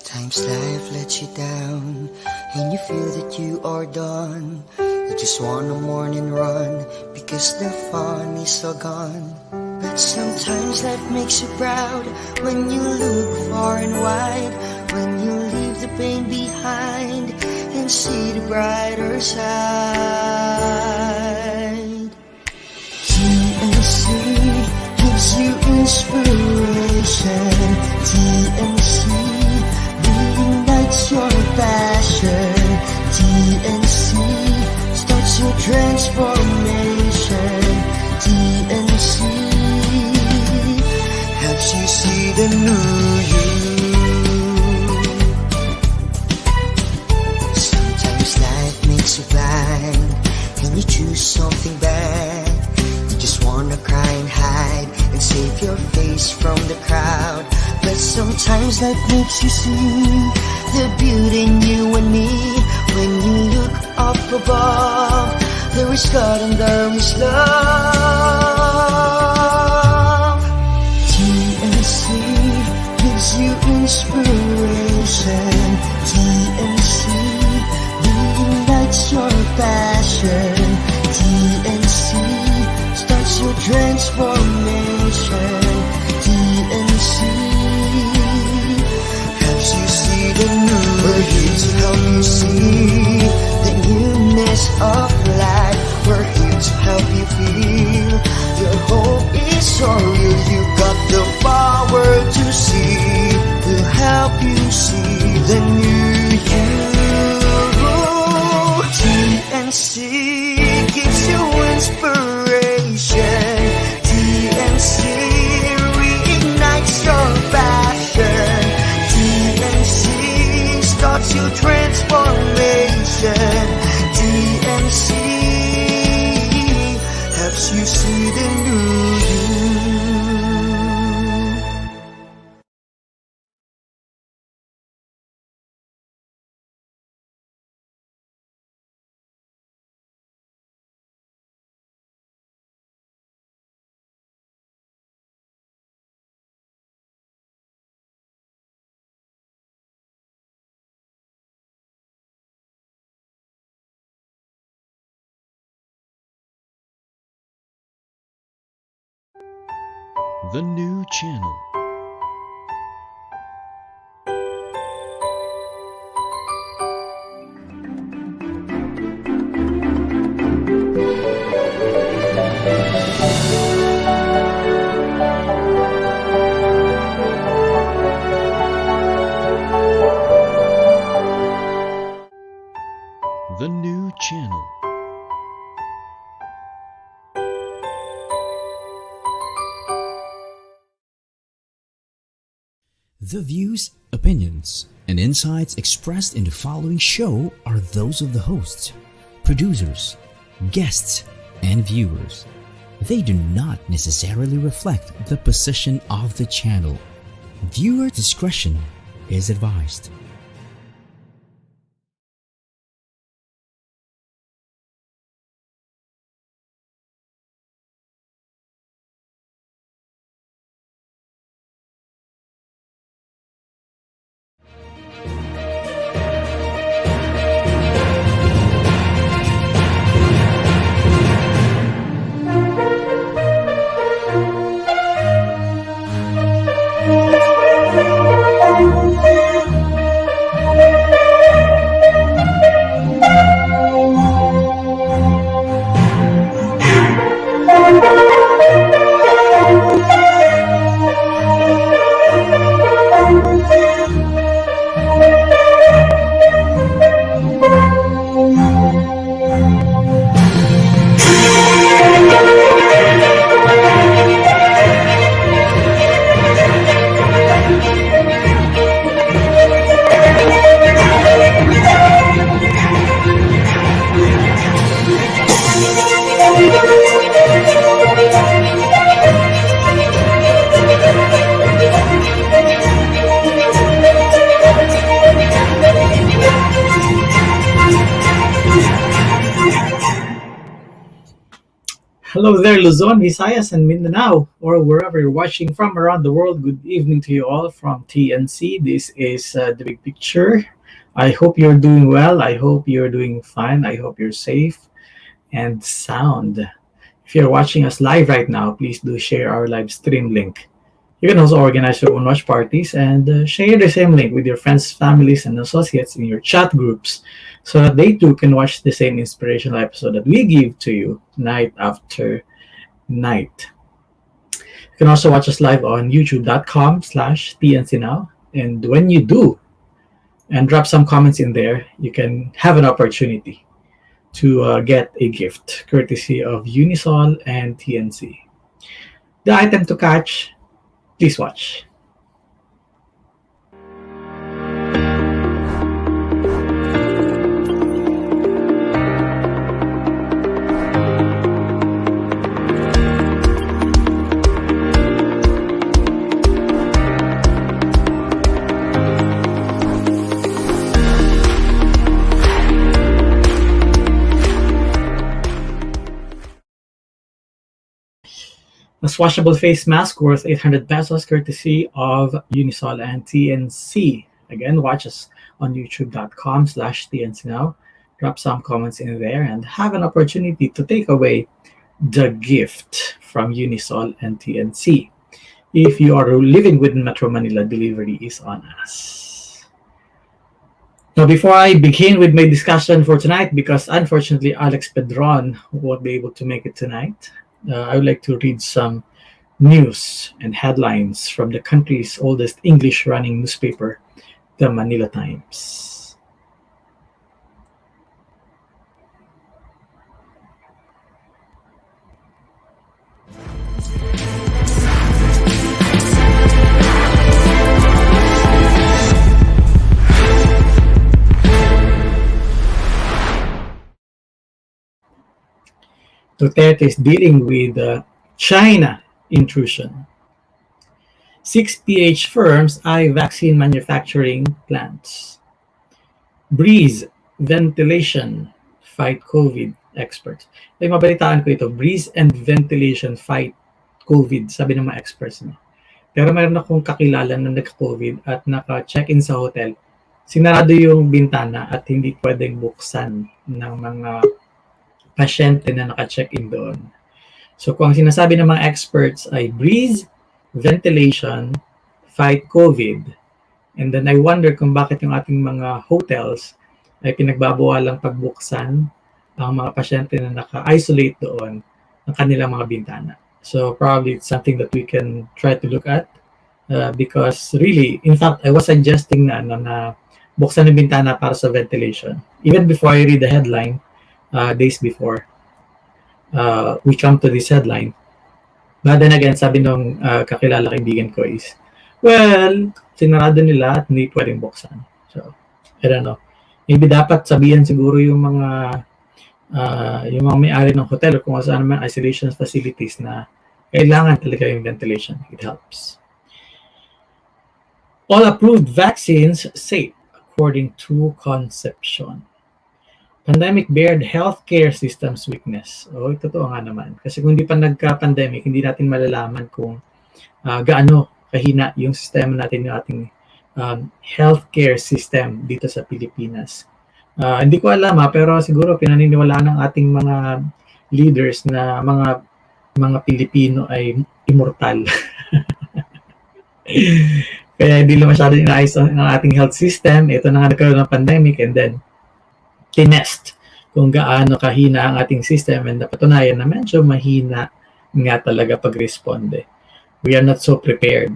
Sometimes life lets you down and you feel that you are done. You just want a morning run because the fun is all gone. But sometimes life makes you proud when you look far and wide, when you leave the pain behind and see the brighter side. TNC gives you inspiration. TNC reignites your passion. TNC starts your transformation. TNC helps you see the new you. Sometimes life makes you blind and you choose something bad. You just wanna cry and hide and save your face from the crowd. But sometimes life makes you see the beauty in you and me. When you look up above, there is God and there is love. TNC gives you inspiration. TNC reignites your passion. TNC starts your transformation. TNC helps you see the new. We're here to help you see the newness of life. We're here to help you feel your hope is so real. You got the power to see. We'll help you see the new you. TNC gives you inspiration. TNC reignites your passion. TNC starts your transformation. TNC helps you see the new you. The new channel. The new channel. The views, opinions, and insights expressed in the following show are those of the hosts, producers, guests, and viewers. They do not necessarily reflect the position of the channel. Viewer discretion is advised. Hello there, Luzon, Visayas, and Mindanao, or wherever you're watching from around the world. Good evening to you all from TNC. This is The Big Picture. I hope you're doing well. I hope you're doing fine. I hope you're safe and sound. If you're watching us live right now, please do share our live stream link. You can also organize your own watch parties and share the same link with your friends, families, and associates in your chat groups so that they too can watch the same inspirational episode that we give to you night after night. You can also watch us live on youtube.com/tncnow. And when you do, and drop some comments in there, you can have an opportunity to get a gift courtesy of Unisol and TNC. The item to catch, please watch. A washable face mask worth 800 pesos courtesy of Unisol and TNC. Again, watch us on youtube.com/tncnow. Drop some comments in there and have an opportunity to take away the gift from Unisol and TNC. If you are living within Metro Manila, delivery is on us. Now, before I begin with my discussion for tonight, because unfortunately Alex Pedron won't be able to make it tonight, I would like to read some news and headlines from the country's oldest English-running newspaper, the Manila Times. Duterte is dealing with China intrusion. 6 PH firms eye vaccine manufacturing plants. Breeze ventilation fight COVID experts. Ay, mabalitaan ko ito. Breeze and ventilation fight COVID, sabi ng mga experts niya. Pero mayroon akong kakilala na nagka-COVID at naka-check-in sa hotel. Sinarado yung bintana at hindi pwedeng buksan ng mga pasyente na naka-check-in doon. So kung ang sinasabi ng mga experts ay breeze, ventilation, fight COVID, and then I wonder kung bakit yung ating mga hotels ay pinagbabawalang pagbuksan ang mga pasyente na naka-isolate doon ng kanilang mga bintana. So probably it's something that we can try to look at because really, in fact, I was suggesting na buksan yung bintana para sa ventilation. Even before I read the headline, days before we come to this headline. But then again, sabi nung kakilala kaibigan ko is, well, sinarado nila at hindi pwedeng buksan. So, I don't know. Maybe dapat sabihan siguro yung mga may-ari ng hotel o kung saan naman isolation facilities na kailangan talaga yung ventilation. It helps. All approved vaccines safe according to Concepcion. Pandemic bared healthcare system's weakness. Totoo nga naman. Kasi kung hindi pa nagka-pandemic, hindi natin malalaman kung gaano kahina yung sistema natin, yung ating healthcare system dito sa Pilipinas. Hindi ko alam pero siguro pinaniniwalaan ng ating mga leaders na mga Pilipino ay immortal. Kaya hindi na masyado inaayos ang ating health system. Ito na nga nagkaroon ng pandemic and then tinest kung gaano kahina ang ating system and napatunayan na medyo mahina nga talaga pag-responde. We are not so prepared.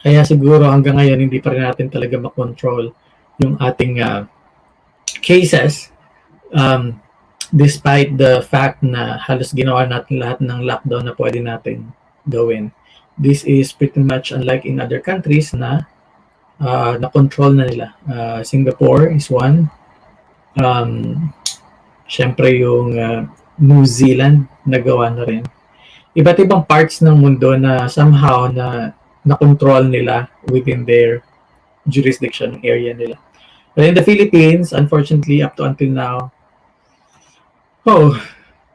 Kaya siguro hanggang ngayon hindi pa rin natin talaga makontrol yung ating cases despite the fact na halos ginawa natin lahat ng lockdown na pwede natin gawin. This is pretty much unlike in other countries na na-control na nila. Singapore is one. Syempre yung New Zealand nagawa na rin. Iba't ibang parts ng mundo na somehow na control nila within their jurisdiction area nila. But in the Philippines, unfortunately, up to until now,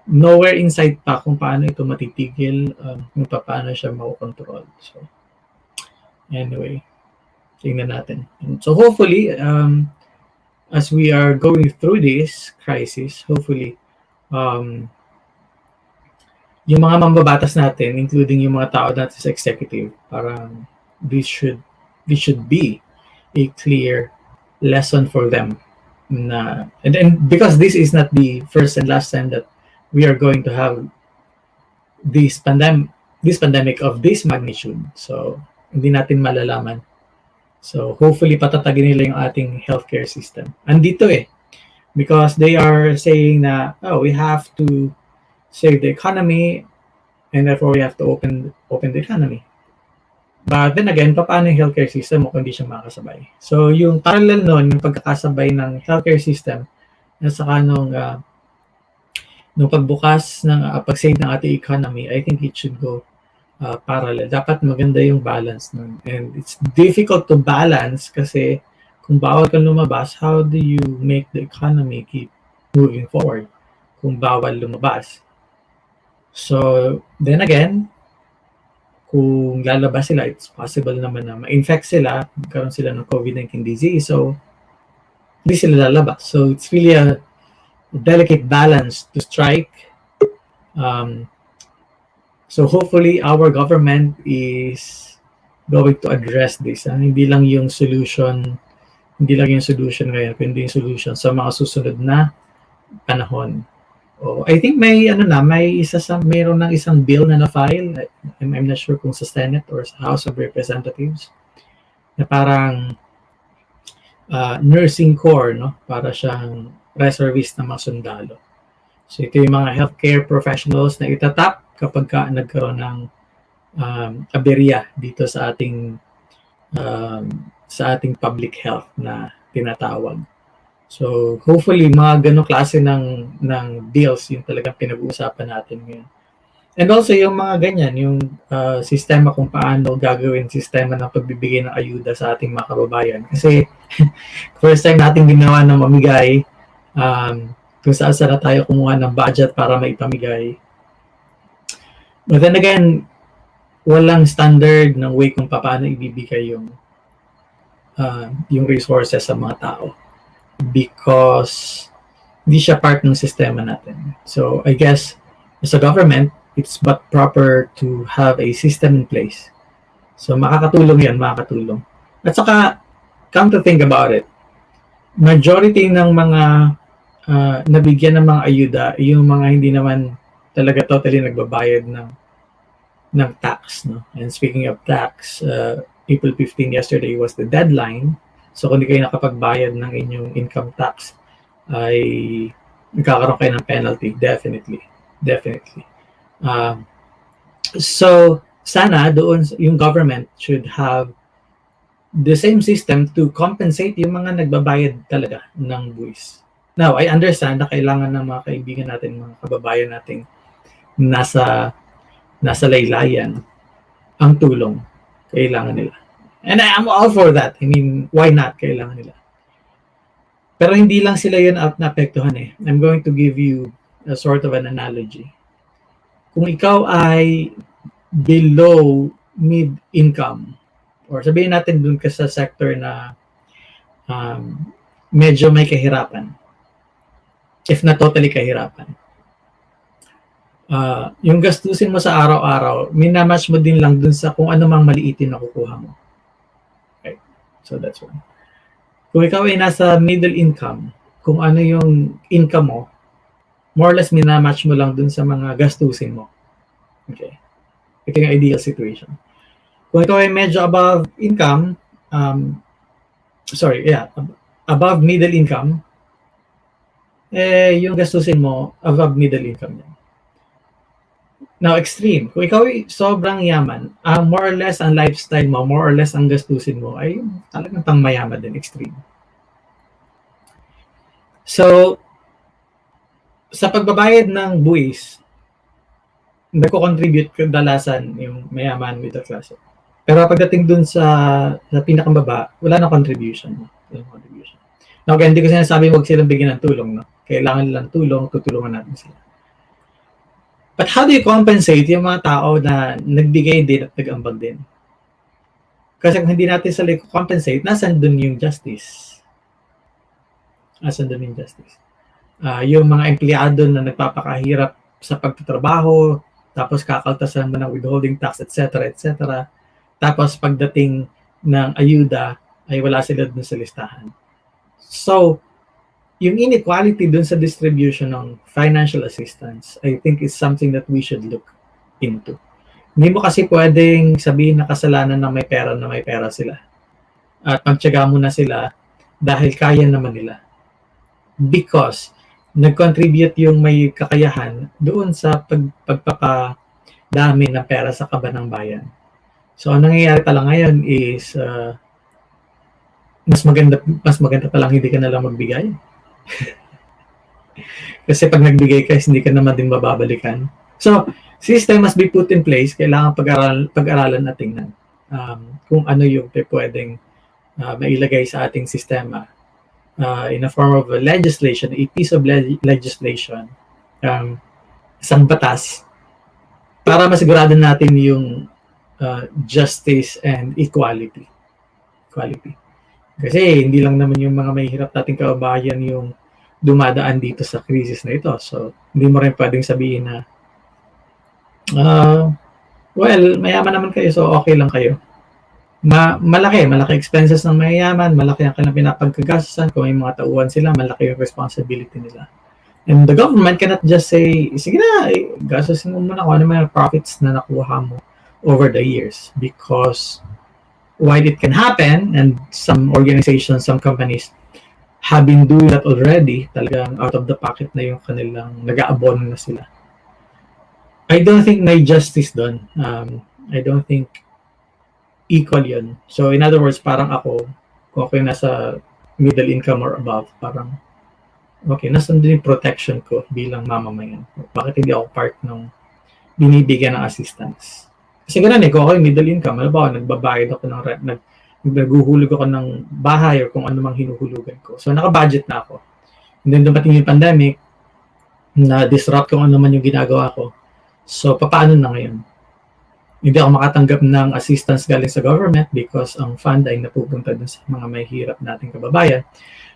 nowhere inside pa kung paano ito matitigil, kung paano siya makokontrol. So, anyway, tingnan natin. And so hopefully, as we are going through this crisis, hopefully, um, yung mga mambabatas natin, including yung mga tao natin sa executive, parang this should be a clear lesson for them. And because this is not the first and last time that we are going to have this pandemic of this magnitude. So, hindi natin malalaman. So, hopefully, patatagin nila yung ating healthcare system. Andito because they are saying na, oh, we have to save the economy and therefore we have to open the economy. But then again, paano yung healthcare system mo kung hindi siya makakasabay? So, yung parallel nun, yung pagkakasabay ng healthcare system at saka nung pagbukas ng pag-save ng ating economy, I think it should go parallel. Dapat maganda yung balance nun. And it's difficult to balance kasi kung bawal kang lumabas, how do you make the economy keep moving forward kung bawal lumabas? So, then again, kung lalabas sila, it's possible naman na ma-infect sila, magkaroon sila ng COVID-19 disease, so hindi sila lalabas. So, it's really a delicate balance to strike. So, hopefully, our government is going to address this. Hindi lang yung solution ngayon, kundi yung solution sa mga susunod na panahon. Oh, I think mayroon ng isang bill na na-file. I'm not sure kung sa Senate or sa House of Representatives na parang nursing corps, no? Para siyang reservist na mga sundalo. So ito yung mga healthcare professionals na itatap kapag nagkaroon ng aberya dito sa ating public health na tinatawag. So, hopefully, mga ganong klase ng bills yung talagang pinag-uusapan natin ngayon. And also, yung mga ganyan, yung sistema kung paano gagawin sistema ng pagbibigay ng ayuda sa ating mga kababayan. Kasi, first time natin ginawa ng mamigay, kung saan na tayo kumuha ng budget para maipamigay. But then again, walang standard ng way kung paano ibibigay yung resources sa mga tao. Because hindi siya part ng sistema natin. So, I guess, as a government, it's but proper to have a system in place. So, makakatulong yan. At saka, come to think about it, majority ng mga nabigyan ng mga ayuda, yung mga hindi naman talaga totally nagbabayad ng tax. No? And speaking of tax, April 15 yesterday was the deadline. So, kung hindi kayo nakapagbayad ng inyong income tax, ay nagkakaroon kayo ng penalty. Definitely. So, sana doon yung government should have the same system to compensate yung mga nagbabayad talaga ng buwis. Now, I understand na kailangan ng mga kaibigan natin, mga kababayan natin nasa laylayan ang tulong. Kailangan nila. And I'm all for that. I mean, why not? Kailangan nila. Pero hindi lang sila yun naapektuhan I'm going to give you a sort of an analogy. Kung ikaw ay below mid-income, or sabihin natin dun ka sa sector na medyo may kahirapan, if not totally kahirapan, yung gastusin mo sa araw-araw, minamatch mo din lang dun sa kung ano mang maliitin na kukuha mo. So that's one. Kung ikaw ay nasa middle income, kung ano yung income mo, more or less minamatch mo lang dun sa mga gastusin mo. Okay. Ito yung ideal situation. Kung ikaw ay medyo above income, above middle income, yung gastusin mo, above middle income yan. Now, extreme. Kung ikaw ay sobrang yaman, more or less ang lifestyle mo, more or less ang gastusin mo, ay talagang pang mayaman din, extreme. So, sa pagbabayad ng buwis, nagko-contribute kadalasan yung mayaman middle class. Pero pagdating dun sa pinakambaba, wala na contribution. Now, again, hindi ko sinasabi huwag silang bigyan ng tulong. No? Kailangan nilang tulong, tutulungan natin sila. But how do you compensate yung mga tao na nagbigay din at nag-ambag din? Kasi kung hindi natin sila compensate, nasan dun yung justice? Nasan dun yung justice? Yung mga empleyado na nagpapakahirap sa pagtatrabaho, tapos kakaltasan mo ng withholding tax, etc., etc. Tapos pagdating ng ayuda, ay wala sila dun sa listahan. So, yung inequality dun sa distribution ng financial assistance, I think is something that we should look into. Hindi mo kasi pwedeng sabihin na kasalanan na may pera sila. At magtiyaga muna sila dahil kaya naman nila. Because nag-contribute yung may kakayahan doon sa pagpapadami ng pera sa kaban ng bayan. So, ang nangyayari pala ngayon is mas maganda palang hindi ka na lang magbigay. Kasi pag nagbigay ka, hindi ka naman din mababalikan. So, system must be put in place. Kailangan pag-aralan at tingnan kung ano yung pwedeng mailagay sa ating sistema in a form of legislation, a piece of legislation, isang batas, para masigurado natin yung justice and equality. Kasi hindi lang naman yung mga mahihirap nating kababayan yung dumadaan dito sa crisis na ito. So, hindi mo rin pwedeng sabihin na well, mayaman naman kayo, so okay lang kayo. Malaki expenses ng mayayaman, malaki ang kanilang pinapagkagastusan. Kung may mga tauhan sila, malaki yung responsibility nila. And the government cannot just say, sige na, gastusin mo muna kung ano mga profits na nakuha mo over the years. Because while it can happen, and some organizations, some companies have been doing that already, talagang out of the pocket na yung kanilang nag-aabono na sila. I don't think may justice doon. I don't think equal yun. So, in other words, parang ako, kung ako yung nasa middle income or above, parang, okay, nasan din yung protection ko bilang mamamayan? Bakit hindi ako part ng binibigyan ng assistance? Kasi ganun kung ako yung middle income, alam ba, nagbabayad ako ng rent, naghuhulog ako ng bahay or kung ano mang hinuhulugan ko. So, naka-budget na ako. And then, dumating yung pandemic, na-disrupt kung ano man yung ginagawa ko. So, paano na ngayon? Hindi ako makatanggap ng assistance galing sa government because ang fund ay napupunta dun sa mga may hirap nating kababayan,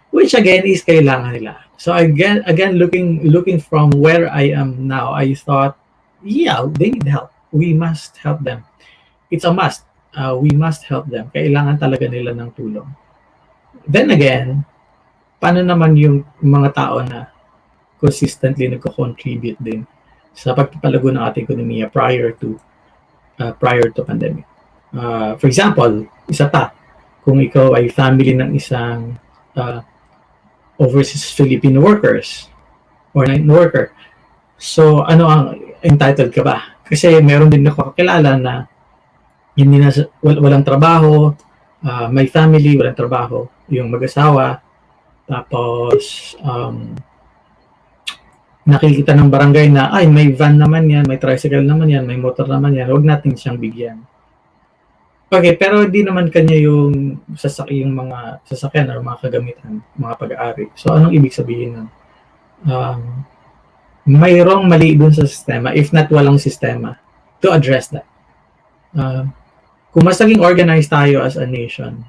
which again is kailangan nila. So again looking from where I am now, I thought, yeah, they need help. We must help them. It's a must. We must help them. Kailangan talaga nila ng tulong. Then again, paano naman yung mga tao na consistently nagko-contribute din sa pagpapalago ng ating ekonomiya prior to pandemic. For example, isa pa, kung ikaw ay family ng isang overseas Filipino workers or night worker, so ano ang entitled ka ba? Kasi meron din ako kakilala na hindi na walang trabaho, may family, walang trabaho, yung mag-asawa, tapos nakikita ng barangay na, ay, may van naman yan, may tricycle naman yan, may motor naman yan, huwag natin siyang bigyan. Okay, pero hindi naman kanya yung mga sasakyan o mga kagamitan, mga pag-aari. So, anong ibig sabihin nun? Mayroong mali dun sa sistema, if not walang sistema, to address that. Kung mas naging organized tayo as a nation,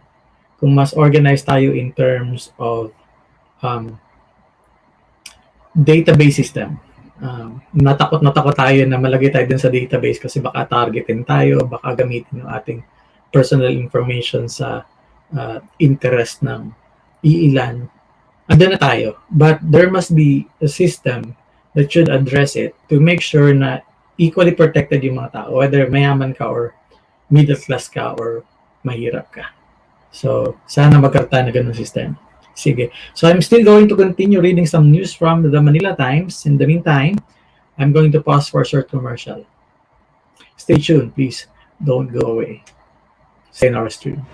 kung mas organized tayo in terms of database system. Natakot tayo na malagay tayo din sa database kasi baka targetin tayo, baka gamitin yung ating personal information sa interest ng iilan. Andun na tayo. But there must be a system that should address it to make sure na equally protected yung mga tao, whether mayaman ka or middle class ka or mahirap ka. So, sana magkaroon na ganun system. Sige. So I'm still going to continue reading some news from the Manila Times. In the meantime, I'm going to pause for a short commercial. Stay tuned, please. Don't go away. Stay in our stream.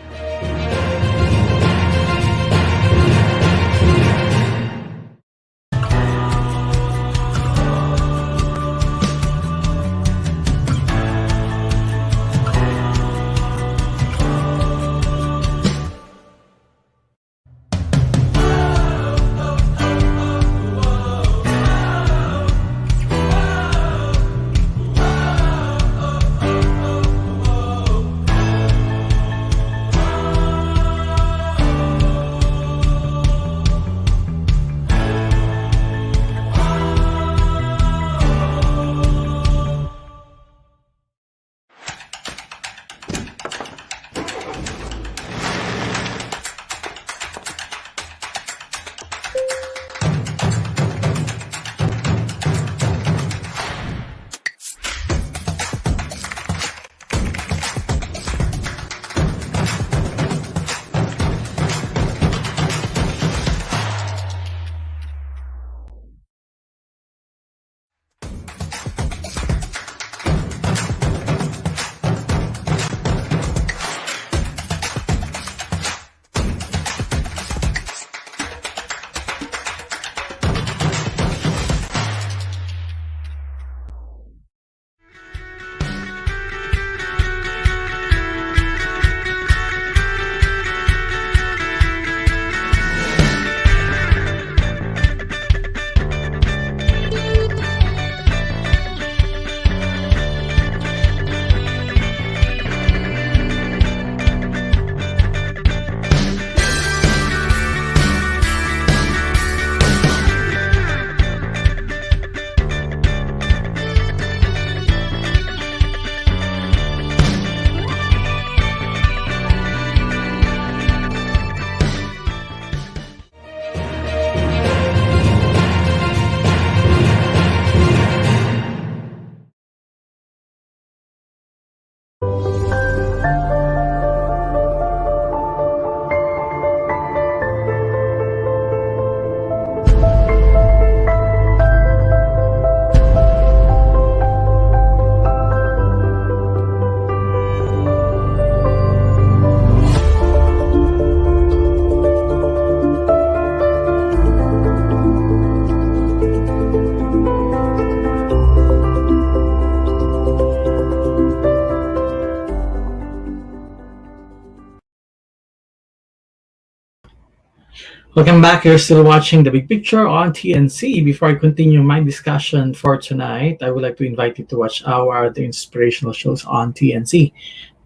Welcome back. You're still watching The Big Picture on TNC. Before I continue my discussion for tonight, I would like to invite you to watch our other inspirational shows on TNC.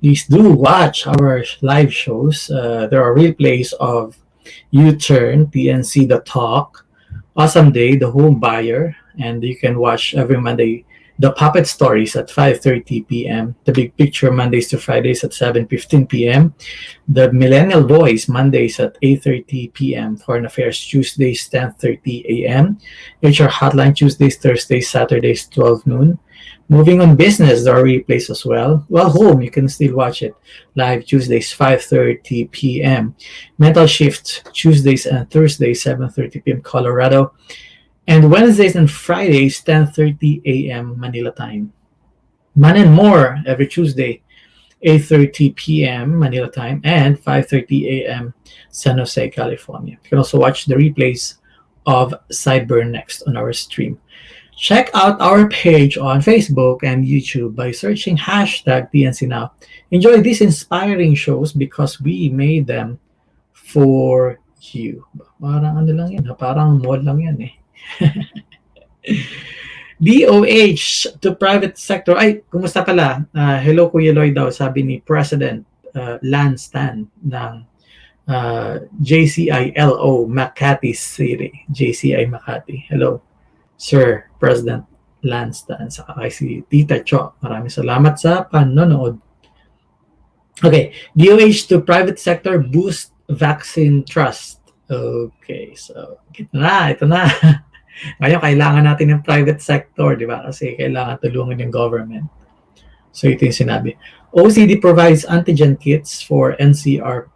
Please do watch our live shows. There are replays of U-Turn, TNC The Talk, Awesome Day, The Home Buyer, and you can watch every Monday The Puppet Stories at 5:30 p.m., The Big Picture Mondays to Fridays at 7:15 p.m., The Millennial Voice Mondays at 8:30 p.m., Foreign Affairs Tuesdays 10:30 a.m., HR Hotline Tuesdays, Thursdays, Saturdays 12 noon. Moving on Business, there are replays as well. While home, you can still watch it live Tuesdays 5:30 p.m. Mental Shift Tuesdays and Thursdays 7:30 p.m. Colorado, and Wednesdays and Fridays 10:30 a.m. Manila time. Man and More every Tuesday 8:30 p.m. Manila time and 5:30 a.m. San Jose, California. You can also watch the replays of Cyber Next on our stream. Check out our page on Facebook and YouTube by searching hashtag TNC Now. Enjoy these inspiring shows because we made them for you. Parang ano lang yan, parang mod lang yan eh. DOH to private sector. Ay, kumusta pala? Hello Kuya Lloyd daw, sabi ni President Lan Stan ng JCILO Makati City. JCI Makati. Hello, Sir President Lan Stan. Saka kay si Tita Cho. Maraming salamat sa panonood. Okay, DOH to private sector boost vaccine trust. Okay, so ito na. Ngayon, kailangan natin ng private sector, di ba? Kasi kailangan tulungan yung government. So, ito yung sinabi. OCD provides antigen kits for NCR+.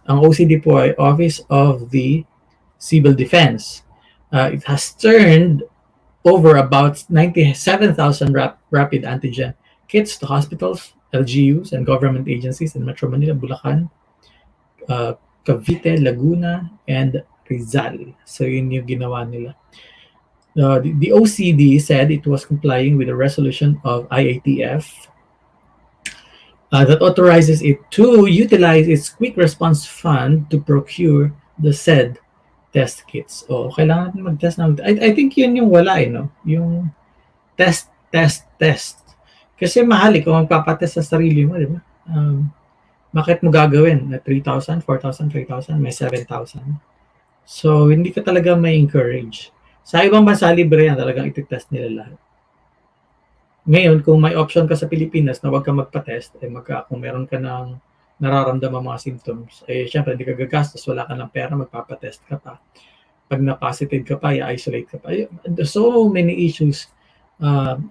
Ang OCD po ay Office of the Civil Defense. It has turned over about 97,000 rapid antigen kits to hospitals, LGUs, and government agencies in Metro Manila, Bulacan, Cavite, Laguna, and Rizal. So, yun yung ginawa nila. The OCD said it was complying with the resolution of IATF that authorizes it to utilize its quick response fund to procure the said test kits. O, kailangan natin mag-test na. I think yun yung wala no? Yung test. Kasi mahal kung magpapatest sa sarili mo, di ba? Bakit mo gagawin? 3,000, 4,000, 3,000, may 7,000. So, hindi ka talaga may encourage. Sa ibang bansa, libre yan. Talagang ititest nila lahat. Ngayon, kung may option ka sa Pilipinas na huwag ka magpa-test, kung meron ka ng nararamdaman mga symptoms, syempre, hindi ka gagastos, wala ka ng pera, magpapatest ka pa. Pag na-positive ka pa, i-isolate ka pa. There's so many issues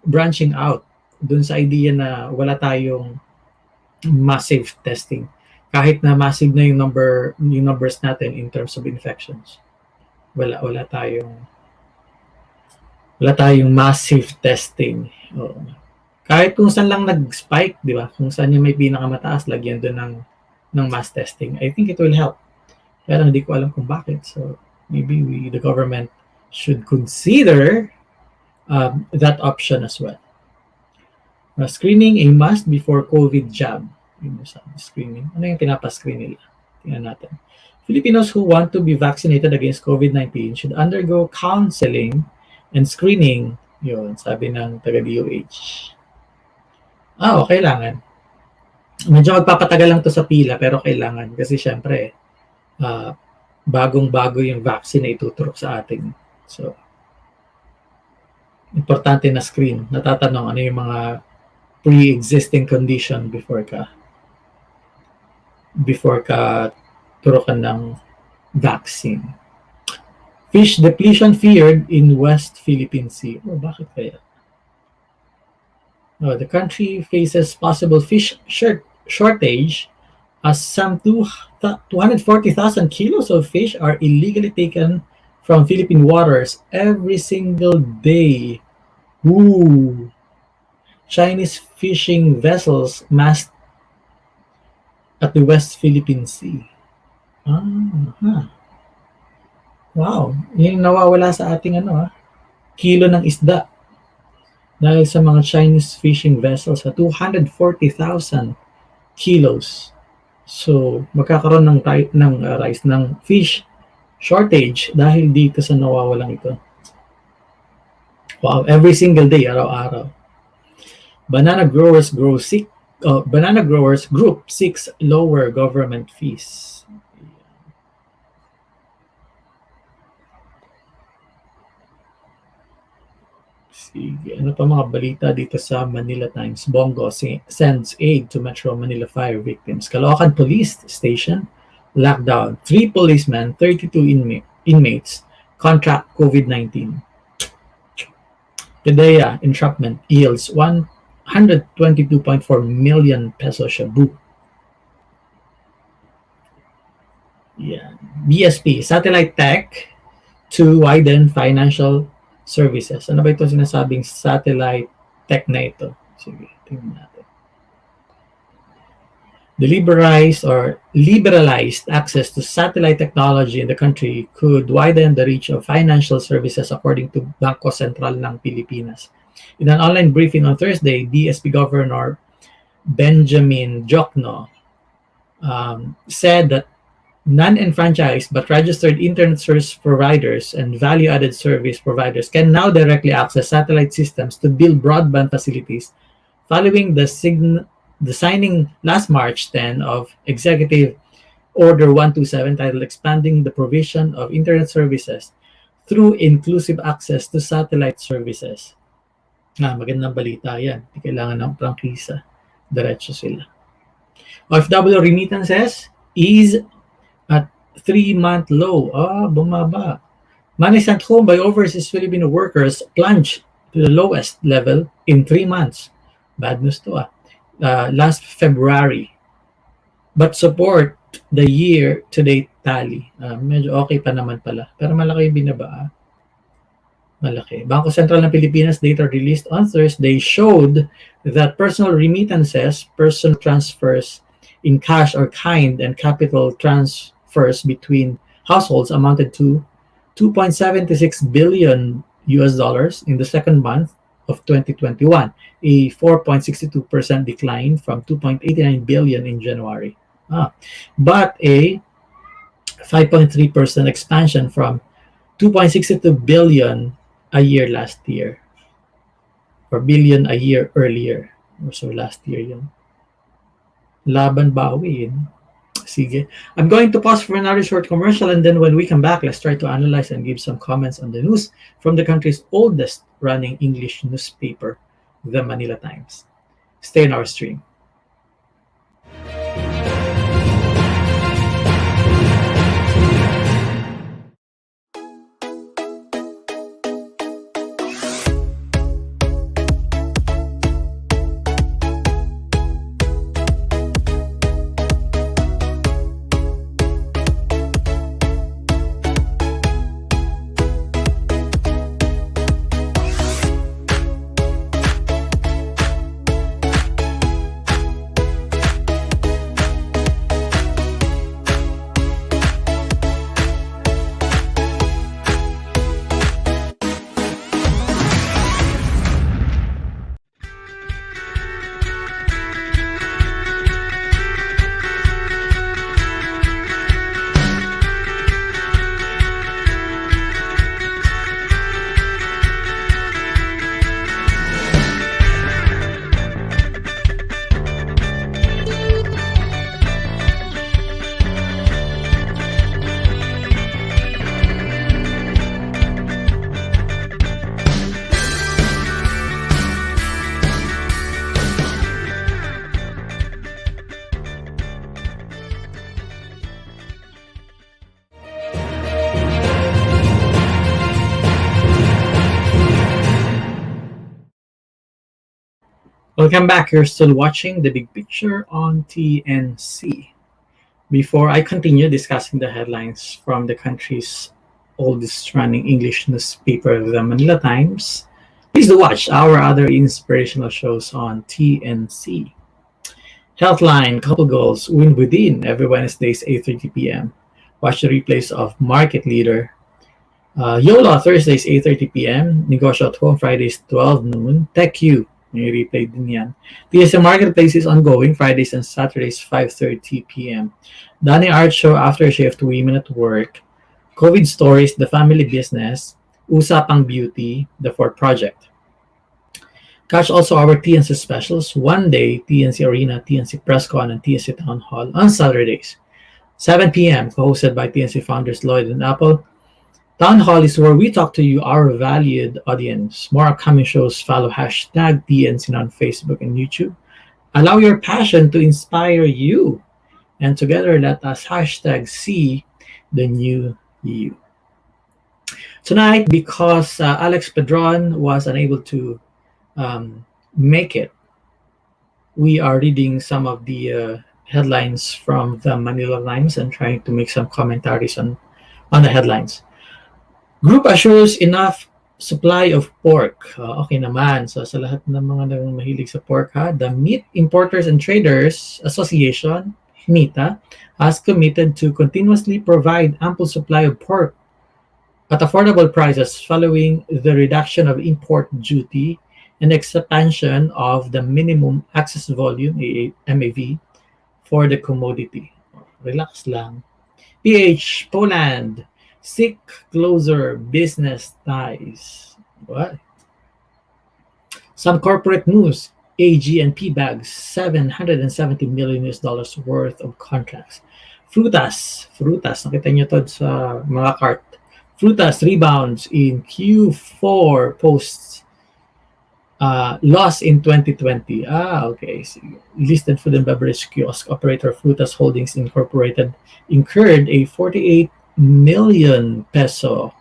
branching out dun sa idea na wala tayong massive testing. Kahit na massive na yung numbers natin in terms of infections. Wala tayong massive testing. Kahit kung saan lang nag-spike, di ba? Kung saan yung may pinakamataas, lagyan doon ng mass testing. I think it will help. Pero hindi ko alam kung bakit. So maybe the government should consider that option as well. Screening a must before COVID jab. Screening. Ano yung pinapa-screen nila? Tingnan natin. Filipinos who want to be vaccinated against COVID-19 should undergo counseling and screening. Yun, sabi ng taga-DOH. Kailangan. Medyo magpapatagal lang to sa pila, pero kailangan. Kasi syempre, bagong-bago yung vaccine na ituturok sa atin. So, importante na screen. Natatanong ano yung mga pre-existing condition before ka turukan ng vaccine. Fish depletion feared in West Philippine Sea. Bakit kaya? The country faces possible fish shortage as some 240,000 kilos of fish are illegally taken from Philippine waters every single day. Ooh. Chinese fishing vessels masked at the West Philippine Sea. Wow, yung nawawala sa ating kilo ng isda dahil sa mga Chinese fishing vessels sa 240,000 kilos. So, magkakaroon ng rise ng fish shortage dahil dito sa nawawalang ito. Wow, every single day, araw-araw. Banana growers group seeks lower government fees. Sige, ano pa mga balita dito sa Manila Times? Bongo sends aid to Metro Manila fire victims. Caloocan Police Station, lockdown. 3 policemen, 32 inmates, contract COVID-19. PDEA entrapment yields 122.4 million peso shabu. Yeah. BSP, satellite tech to widen financial services. Ano ba ito sinasabing satellite tech na ito? Sige, tingnan natin. The liberalized access to satellite technology in the country could widen the reach of financial services according to Bangko Sentral ng Pilipinas. In an online briefing on Thursday, BSP Governor Benjamin Jokno said that non-enfranchised but registered internet service providers and value-added service providers can now directly access satellite systems to build broadband facilities following the signing last March 10 of Executive Order 127 titled Expanding the Provision of Internet Services through Inclusive Access to Satellite Services. Magandang balita yan. Hindi kailangan ng prangkisa. Diretso sila. OFW remittances is at 3-month low. Bumaba. Money sent home by overseas Filipino workers plunged to the lowest level in 3 months. Bad news to last February. But support the year-to-date tally. Medyo okay pa naman pala. Pero malaki yung binaba. Malaki. Bangko Sentral ng Pilipinas data released on Thursday showed that personal remittances, personal transfers in cash or kind, and capital transfers between households amounted to $2.76 billion in the second month of 2021, a 4.62% decline from 2.89 billion in January, but a 5.3% expansion from 2.62 billion a year last year, or billion a year earlier, or so last year yun. Laban bawiin. Sige. I'm going to pause for another short commercial, and then when we come back, let's try to analyze and give some comments on the news from the country's oldest running English newspaper, the Manila Times. Stay in our stream. Welcome back. You're still watching The Big Picture on TNC. Before I continue discussing the headlines from the country's oldest running English newspaper, the Manila Times, please do watch our other inspirational shows on TNC. Healthline, Couple Goals, Win Within, every Wednesdays, 8:30 p.m. Watch the replays of Market Leader. YOLO, Thursdays, 8:30 p.m. Negosyo at Home, Fridays, 12 noon. Tech You, may replay din yan. TSM Marketplace is ongoing, Fridays and Saturdays, 5:30 p.m. Danny Art Show, After Shift, Women at Work. COVID stories, the family business, Usapang Beauty, the Ford project. Catch also our TNC specials, one day, TNC Arena, TNC PressCon, and TNC Town Hall on Saturdays. 7 p.m., co-hosted by TNC founders Lloyd and Apple. Town Hall is where we talk to you, our valued audience. More upcoming shows, follow hashtag TNC on Facebook and YouTube. Allow your passion to inspire you. And together, let us hashtag see the new you. Tonight, because Alex Pedron was unable to make it, we are reading some of the headlines from the Manila Times and trying to make some commentaries on the headlines. Group assures enough supply of pork. Okay naman. So sa lahat ng mga mahilig sa pork, the Meat Importers and Traders Association, MITA, has committed to continuously provide ample supply of pork at affordable prices following the reduction of import duty and expansion of the minimum access volume, MAV, for the commodity. Relax lang. PH, Poland, seek closer business ties. What? Some corporate news. AG and P bags $770 million worth of contracts. Frutas, nakita nyo to sa mga cart. Frutas rebounds in Q4 posts loss in 2020. Okay. So, listed food and beverage kiosk operator Frutas Holdings Incorporated incurred a 48 million peso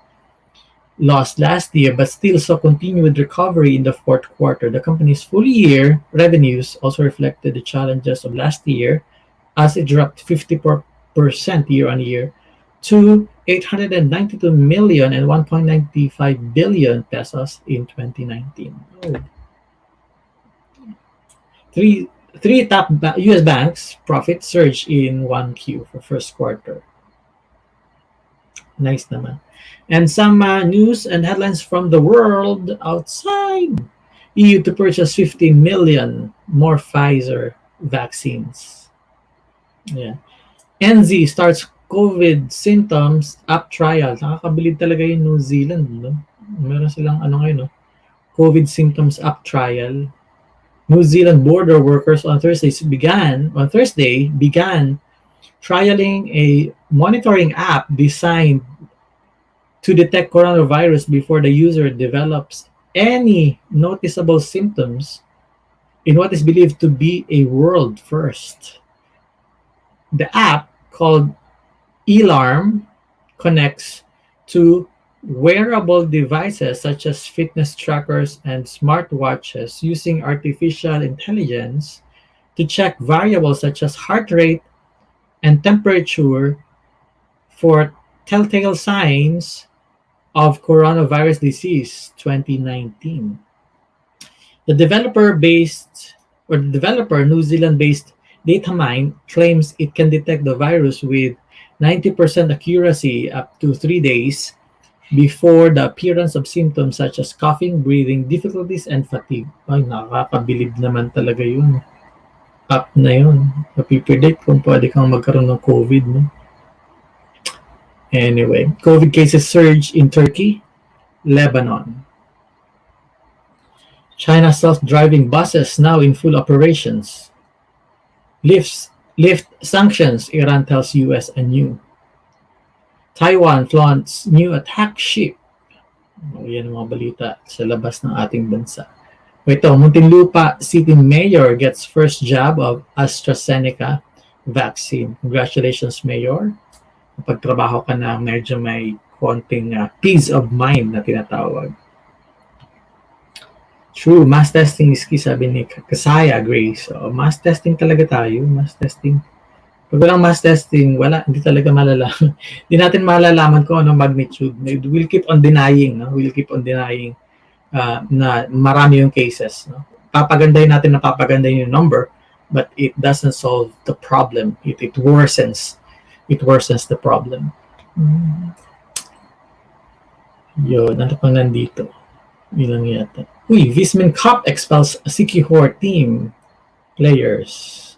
loss last year, but still saw continued recovery in the fourth quarter. The company's full year revenues also reflected the challenges of last year as it dropped 54% year on year to 892 million and 1.95 billion pesos in 2019. Three top US banks profit surge in 1Q for first quarter. Nice naman. And some news and headlines from the world outside. EU to purchase 50 million more Pfizer vaccines. Yeah. NZ starts COVID symptoms app trial. Nakakabilib talaga yung New Zealand, no? Meron silang ngayon, no? COVID symptoms app trial. New Zealand border workers on Thursday began trialing a monitoring app designed to detect coronavirus before the user develops any noticeable symptoms in what is believed to be a world first. The app, called eLarm, connects to wearable devices such as fitness trackers and smartwatches using artificial intelligence to check variables such as heart rate and temperature for telltale signs of coronavirus disease 2019. The developer, New Zealand-based Datamine, claims it can detect the virus with 90% accuracy up to 3 days before the appearance of symptoms such as coughing, breathing difficulties, and fatigue. Ay, nakakabilib naman talaga yun. App na yun. Mapipredict kung pwede kang magkaroon ng COVID, no? Anyway, COVID cases surge in Turkey, Lebanon. China self-driving buses now in full operations. Lift sanctions, Iran tells US anew. Taiwan flaunts new attack ship. Yan ang mga balita sa labas ng ating bansa. Ito, Muntinlupa City Mayor gets first jab of AstraZeneca vaccine. Congratulations, Mayor. Pagtrabaho ka na medyo may konting peace of mind na tinatawag. True, mass testing is key, sabi ni Kasaya Grace. So, mass testing talaga tayo, mass testing. Pag walang mass testing, hindi talaga malalaman. Hindi natin malalaman kung anong magnitude. We'll keep on denying, no? We'll keep on denying na marami yung cases. No? Papagandahin natin na papagandahin yung number, but it doesn't solve the problem. It worsens the problem. Yun, ano pang nandito? Yun lang yata. Uy, Visman Cup expels Sikihor team players.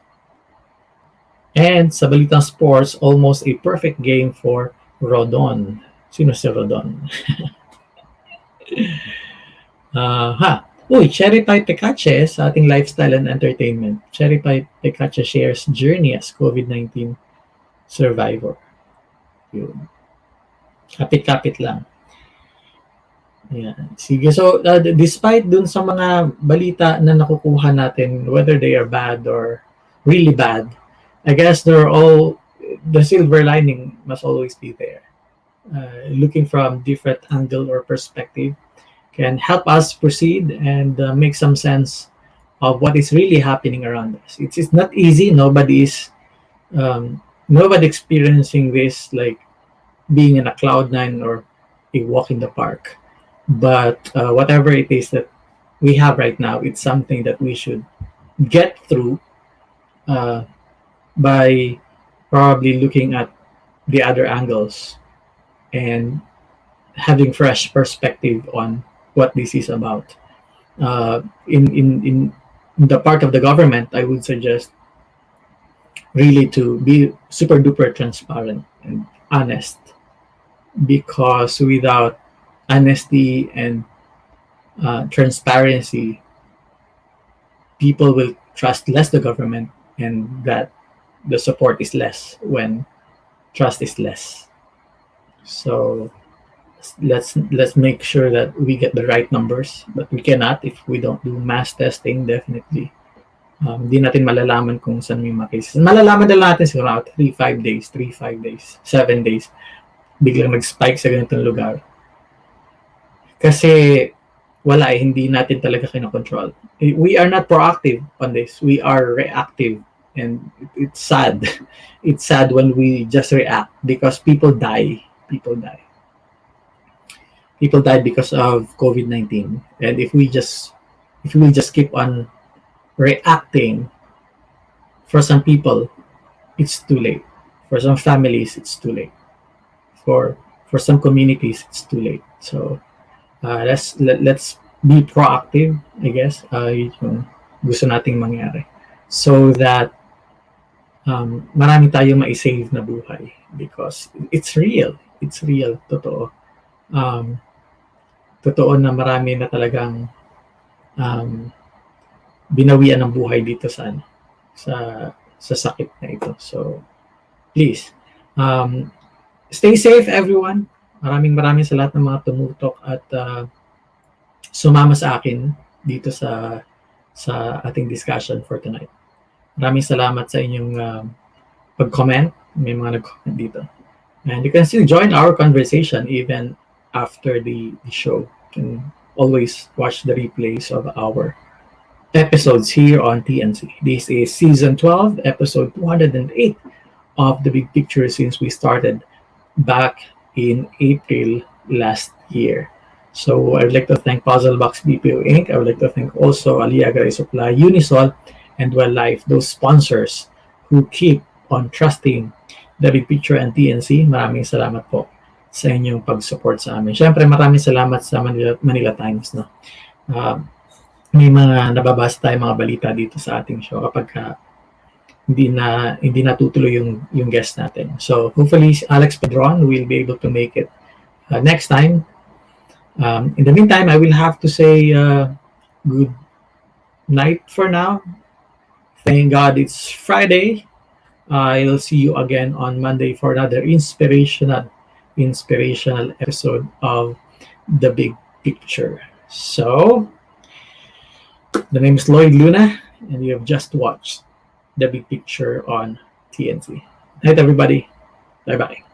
And sa balitang sports, almost a perfect game for Rodon. Sino si Rodon? Uy, Cherry Pie Pekache sa ating lifestyle and entertainment. Cherry Pie Pekache shares journey as COVID-19 survivor. Yun. Kapit-kapit lang. Ayan. Sige, so despite dun sa mga balita na nakukuha natin, whether they are bad or really bad, I guess the silver lining must always be there. Looking from different angle or perspective can help us proceed and make some sense of what is really happening around us. It's not easy. Nobody experiencing this like being in a cloud nine or a walk in the park. But whatever it is that we have right now, it's something that we should get through by probably looking at the other angles and having fresh perspective on what this is about. In the part of the government, I would suggest really to be super duper transparent and honest, because without honesty and transparency, people will trust less the government, and that the support is less when trust is less. So let's make sure that we get the right numbers, but we cannot if we don't do mass testing. Definitely hindi natin malalaman kung saan may mga cases. Malalaman na natin siguro 3-5 days, 7 days biglang nag-spike sa ganitong lugar. Kasi wala hindi natin talaga kinokontrol. We are not proactive on this. We are reactive, and it's sad. It's sad when we just react because people die. People die because of COVID-19. And if we will just keep on reacting, for some people, it's too late. For some families, it's too late. For some communities, it's too late. So let's be proactive, I guess. Yung gusto nating mangyari, so that marami tayong ma-save na buhay, because it's real. Totoo. Totoo na marami na talagang binawian ng buhay dito sa sakit na ito. So please, stay safe, everyone. Maraming sa lahat ng mga tumutok at sumama sa akin dito sa ating discussion for tonight. Maraming salamat sa inyong pag-comment. May mga nag-comment dito. And you can still join our conversation even after the show. You can always watch the replays of our episodes here on TNC. This is Season 12, Episode 208 of The Big Picture, since we started back in April last year. So I would like to thank Puzzlebox BPO Inc. I would like to thank also Aliaga Supply, Unisol, and Well Life, those sponsors who keep on trusting The Big Picture and TNC. Maraming salamat po sa inyong pag-support sa amin. Siyempre, maraming salamat sa Manila Times. No? May mga nababasa tayo mga balita dito sa ating show kapag hindi natutuloy yung guest natin. So hopefully Alex Pedron will be able to make it next time. In the meantime, I will have to say good night for now. Thank God it's Friday. I'll see you again on Monday for another inspirational episode of The Big Picture. So the name is Lloyd Luna, and you have just watched The Big Picture on TNC. Night, everybody. Bye-bye.